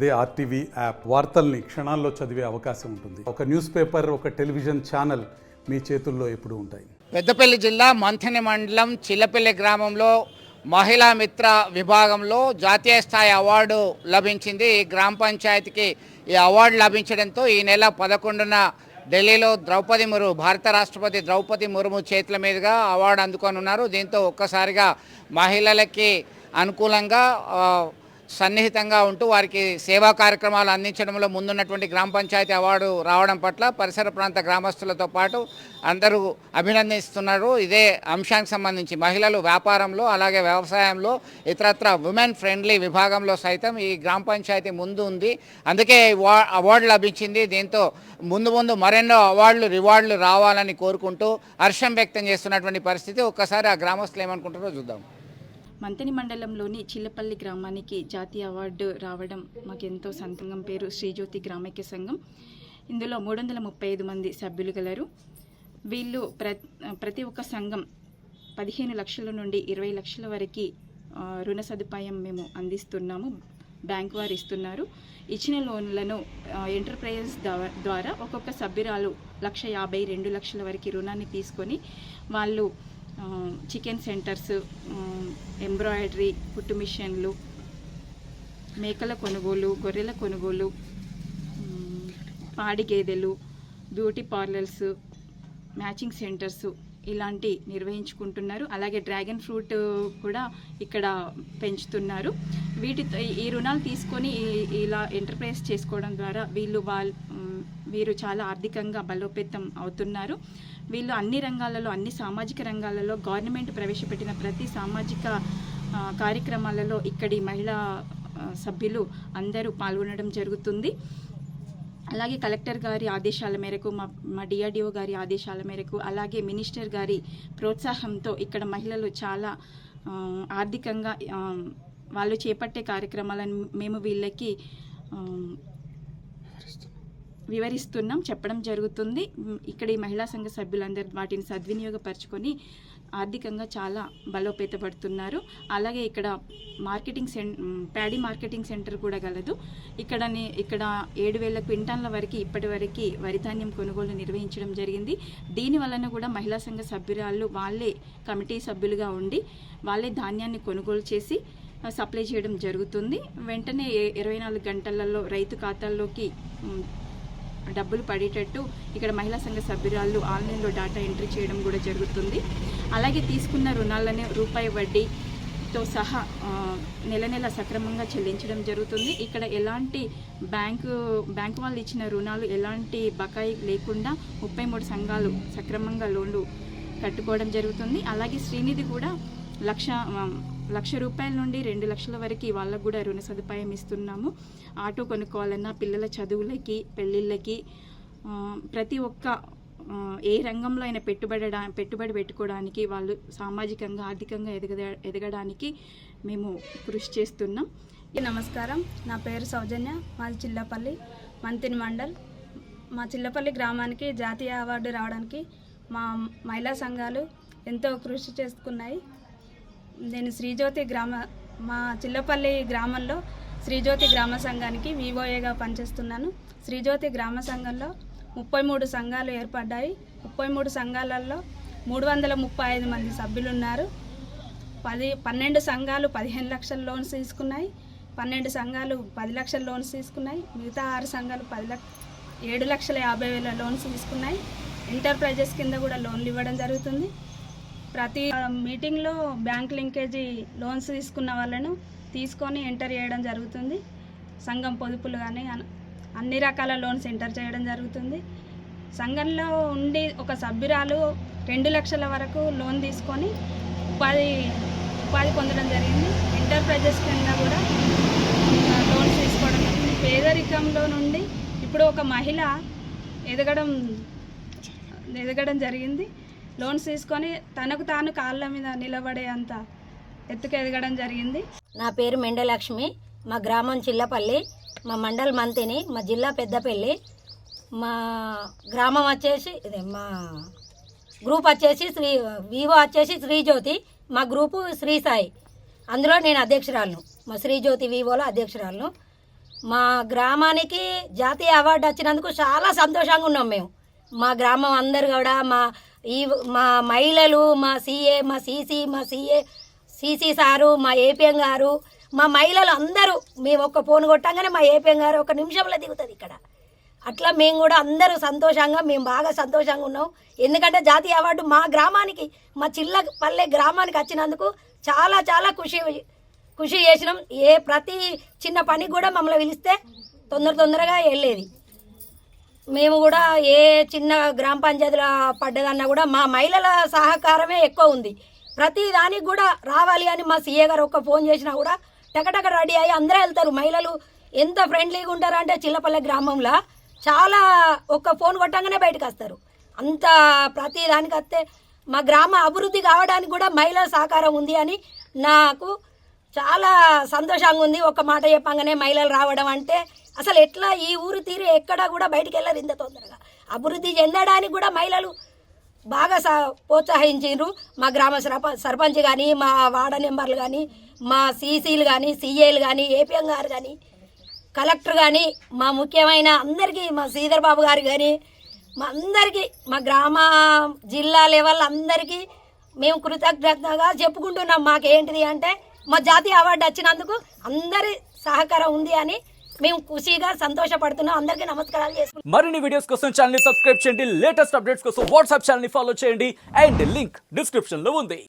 అదే RTV app వార్తల్ని క్షణాల్లో చదివే అవకాశం ఉంటుంది. ఒక న్యూస్ పేపర్, ఒక టెలివిజన్ ఛానల్ మీ చేతుల్లో ఎప్పుడూ ఉంటాయి. పెద్దపల్లి జిల్లా మంథని మండలం చిల్లపల్లి గ్రామంలో మహిళా మిత్ర విభాగంలో జాతీయ స్థాయి అవార్డు లభించింది. ఈ గ్రామ పంచాయతీకి ఈ అవార్డు లభించడంతో ఈ నెల 11న ఢిల్లీలో భారత రాష్ట్రపతి ద్రౌపది ముర్ము చేతుల మీదుగా అవార్డు అందుకొనున్నారు. దీంతో ఒక్కసారిగా మహిళలకి అనుకూలంగా సన్నిహితంగా ఉంటూ వారికి సేవా కార్యక్రమాలు అందించడంలో ముందున్నటువంటి గ్రామ పంచాయతీ అవార్డు రావడం పట్ల పరిసర ప్రాంత గ్రామస్తులతో పాటు అందరూ అభినందిస్తున్నారు. ఇదే అంశానికి సంబంధించి మహిళలు వ్యాపారంలో, అలాగే వ్యవసాయంలో, ఇతరత్ర ఉమెన్ ఫ్రెండ్లీ విభాగంలో సైతం ఈ గ్రామ పంచాయతీ ముందు ఉంది. అందుకే అవార్డు లభించింది. దీంతో ముందు మరెన్నో రివార్డులు రావాలని కోరుకుంటూ హర్షం వ్యక్తం చేస్తున్నటువంటి పరిస్థితి. ఒక్కసారి ఆ గ్రామస్తులు ఏమనుకుంటారో చూద్దాం. మంథని మండలంలోని చిల్లపల్లి గ్రామానికి జాతీయ అవార్డు రావడం మాకెంతో సంతోషం. పేరు శ్రీజ్యోతి గ్రామైక్య సంఘం. ఇందులో 335 మంది సభ్యులు గలరు. వీళ్ళు ప్రతి ఒక్క సంఘం 15 లక్షల నుండి 20 లక్షల వరకు రుణ సదుపాయం మేము అందిస్తున్నాము. బ్యాంకు వారు ఇస్తున్నారు. ఇచ్చిన లోన్లను ఎంటర్ప్రైజెస్ ద్వారా ఒక్కొక్క సభ్యురాలు 1,50,000, 2 లక్షల వరకు రుణాన్ని తీసుకొని వాళ్ళు చికెన్ సెంటర్స్, ఎంబ్రాయిడరీ, కుట్టు మిషన్లు, మేకల కొనుగోలు, గొర్రెల కొనుగోలు, పాడి గేదెలు, బ్యూటీ పార్లర్స్, మ్యాచింగ్ సెంటర్స్ ఇలాంటి నిర్వహించుకుంటున్నారు. అలాగే డ్రాగన్ ఫ్రూట్ కూడా ఇక్కడ పెంచుతున్నారు. ఈ రుణాలు తీసుకొని ఇలా ఎంటర్ప్రైజ్ చేసుకోవడం ద్వారా వీరు చాలా ఆర్థికంగా బలోపేతం అవుతున్నారు. వీళ్ళు అన్ని రంగాలలో, అన్ని సామాజిక రంగాలలో గవర్నమెంట్ ప్రవేశపెట్టిన ప్రతి సామాజిక కార్యక్రమాలలో ఇక్కడి మహిళా సభ్యులు అందరూ పాల్గొనడం జరుగుతుంది. అలాగే కలెక్టర్ గారి ఆదేశాల మేరకు, మా డిఆర్డిఓ గారి ఆదేశాల మేరకు, అలాగే మినిస్టర్ గారి ప్రోత్సాహంతో ఇక్కడ మహిళలు చాలా ఆర్థికంగా వాళ్ళు చేపట్టే కార్యక్రమాలను మేము వీళ్ళకి వివరిస్తున్నాం, చెప్పడం జరుగుతుంది. ఇక్కడ ఈ మహిళా సంఘ సభ్యులందరూ వాటిని సద్వినియోగపరచుకొని ఆర్థికంగా చాలా బలోపేతపడుతున్నారు. అలాగే ఇక్కడ ప్యాడీ మార్కెటింగ్ సెంటర్ కూడా గలదు. ఇక్కడ 7,000 క్వింటాన్ల వరకు ఇప్పటివరకు వరిధాన్యం కొనుగోలు నిర్వహించడం జరిగింది. దీని వలన కూడా మహిళా సంఘ సభ్యురాళ్ళు వాళ్ళే కమిటీ సభ్యులుగా ఉండి వాళ్ళే ధాన్యాన్ని కొనుగోలు చేసి సప్లై చేయడం జరుగుతుంది. వెంటనే 24 గంటలలో రైతు ఖాతాల్లోకి డబ్బులు పడేటట్టు ఇక్కడ మహిళా సంఘ సభ్యురాళ్ళు ఆన్లైన్లో డేటా ఎంట్రీ చేయడం కూడా జరుగుతుంది. అలాగే తీసుకున్న రుణాలను రూపాయి వడ్డీతో సహా నెల సక్రమంగా చెల్లించడం జరుగుతుంది. ఇక్కడ ఎలాంటి బ్యాంకు వాళ్ళు ఇచ్చిన రుణాలు ఎలాంటి బకాయి లేకుండా 33 సంఘాలు సక్రమంగా లోన్లు కట్టుకోవడం జరుగుతుంది. అలాగే శ్రీనిధి కూడా 1,00,000 రూపాయల నుండి 2 లక్షల వరకు వాళ్ళకు కూడా రుణ సదుపాయం ఇస్తున్నాము. ఆటో కొనుక్కోవాలన్నా, పిల్లల చదువులకి, పెళ్ళిళ్ళకి, ప్రతి ఒక్క ఏ రంగంలో అయినా పెట్టుబడి పెట్టుకోవడానికి వాళ్ళు సామాజికంగా, ఆర్థికంగా ఎదగడానికి మేము కృషి చేస్తున్నాం. నమస్కారం, నా పేరు సౌజన్య, మాది చిల్లపల్లి మంథని మండల్. మా చిల్లపల్లి గ్రామానికి జాతీయ అవార్డు రావడానికి మా మహిళా సంఘాలు ఎంతో కృషి చేసుకున్నాయి. నేను మా చిల్లపల్లి గ్రామంలో శ్రీజ్యోతి గ్రామ సంఘానికి వివోఏగా పనిచేస్తున్నాను. శ్రీజ్యోతి గ్రామ సంఘంలో 33 సంఘాలు ఏర్పడ్డాయి. 33 సంఘాలలో 335 మంది సభ్యులు ఉన్నారు. 12 సంఘాలు 15 లక్షల లోన్స్ తీసుకున్నాయి. 12 సంఘాలు 10 లక్షల లోన్స్ తీసుకున్నాయి. మిగతా 6 సంఘాలు 7,50,000 లోన్స్ తీసుకున్నాయి. ఎంటర్ప్రైజెస్ కింద కూడా లోన్లు ఇవ్వడం జరుగుతుంది. ప్రతి మీటింగ్లో బ్యాంక్ లింకేజీ లోన్స్ తీసుకున్న వాళ్ళను తీసుకొని ఎంటర్ చేయడం జరుగుతుంది. సంఘం పొదుపులు కానీ అన్ని రకాల లోన్స్ ఎంటర్ చేయడం జరుగుతుంది. సంఘంలో ఉండి ఒక సభ్యురాలు 2 లక్షల వరకు లోన్ తీసుకొని ఉపాధి పొందడం జరిగింది. ఎంటర్ప్రైజెస్ కింద కూడా లోన్స్ తీసుకోవడం జరిగింది. పేదరికంలో నుండి ఇప్పుడు ఒక మహిళ ఎదగడం జరిగింది. లోన్స్ తీసుకొని తనకు తాను కాళ్ళ మీద నిలబడే అంత ఎత్తుకు ఎదగడం జరిగింది. నా పేరు మెండలక్ష్మి. మా గ్రామం చిల్లపల్లి, మా మండల్ మంథని, మా జిల్లా పెద్దపల్లి. మా గ్రామం వచ్చేసి మా గ్రూప్ వచ్చేసి వివో వచ్చేసి శ్రీజ్యోతి, మా గ్రూపు శ్రీ సాయి. అందులో నేను అధ్యక్షురాలను, మా శ్రీజ్యోతి వివోలో అధ్యక్షురాలను. మా గ్రామానికి జాతీయ అవార్డు వచ్చినందుకు చాలా సంతోషంగా ఉన్నాం మేము. మా గ్రామం అందరు కూడా మా మహిళలు, మా సిఏ, మా సిసి సారు, మా ఏపీఎం గారు, మా మహిళలు అందరూ మేము ఒక్క ఫోన్ కొట్టంగానే మా ఏపీఎం గారు 1 నిమిషంలో దిగుతుంది ఇక్కడ. అట్లా మేము కూడా అందరూ సంతోషంగా, మేము బాగా సంతోషంగా ఉన్నాం. ఎందుకంటే జాతీయ అవార్డు మా గ్రామానికి, మా చిల్లపల్లె గ్రామానికి వచ్చినందుకు చాలా చాలా కృషి చేసినాం. ప్రతి చిన్న పనికి కూడా మమ్మల్ని పిలిస్తే తొందరగా వెళ్ళేది. మేము కూడా ఏ చిన్న గ్రామ పంచాయతీలో పడ్డదన్నా కూడా మా మహిళల సహకారమే ఎక్కువ ఉంది. ప్రతి దానికి కూడా రావాలి అని మా సీఏ గారు ఒక్క ఫోన్ చేసినా కూడా టకటక రెడీ అయ్యి అందరూ వెళ్తారు. మహిళలు ఎంత ఫ్రెండ్లీగా ఉంటారంటే చిల్లపల్లె గ్రామంలో చాలా ఒక్క ఫోన్ కొట్టంగానే బయటకు వస్తారు. అంత ప్రతి దానికి వస్తే మా గ్రామ అభివృద్ధి కావడానికి కూడా మహిళల సహకారం ఉంది అని నాకు చాలా సంతోషంగా ఉంది. ఒక మాట చెప్పంగానే మహిళలు రావడం అంటే అసలు ఎట్లా ఈ ఊరు తీరు ఎక్కడా కూడా బయటికి వెళ్ళరు ఇంత తొందరగా. అభివృద్ధి చెందడానికి కూడా మహిళలు బాగా ప్రోత్సహించారు. మా గ్రామ సర్పంచ్ కానీ, మా వార్డు మెంబర్లు కానీ, మా సీసీలు కానీ, సీఏలు కానీ, ఏపీఎం గారు కానీ, కలెక్టర్ కానీ, మా ముఖ్యమైన అందరికీ, మా శ్రీధర్ బాబు గారు కానీ, మా అందరికీ, మా గ్రామ జిల్లా లెవెల్ అందరికీ మేము కృతజ్ఞతగా చెప్పుకుంటున్నాం. మాకేంటిది అంటే మా జాతీయ అవార్డు వచ్చినందుకు అందరి సహకారం ఉంది అని మేము ఖుషిగా సంతోషపడుతున్నాం. అందరికీ నమస్కారాలు చేసుకుంటున్నాం. మరిన్ని వీడియోస్ కోసం ఛానల్ ని సబ్స్క్రైబ్ చేయండి. లేటెస్ట్ అప్డేట్స్ కోసం వాట్సాప్ ఛానల్ ని ఫాలో చేయండి. అండ్ లింక్ డిస్క్రిప్షన్ లో ఉంది.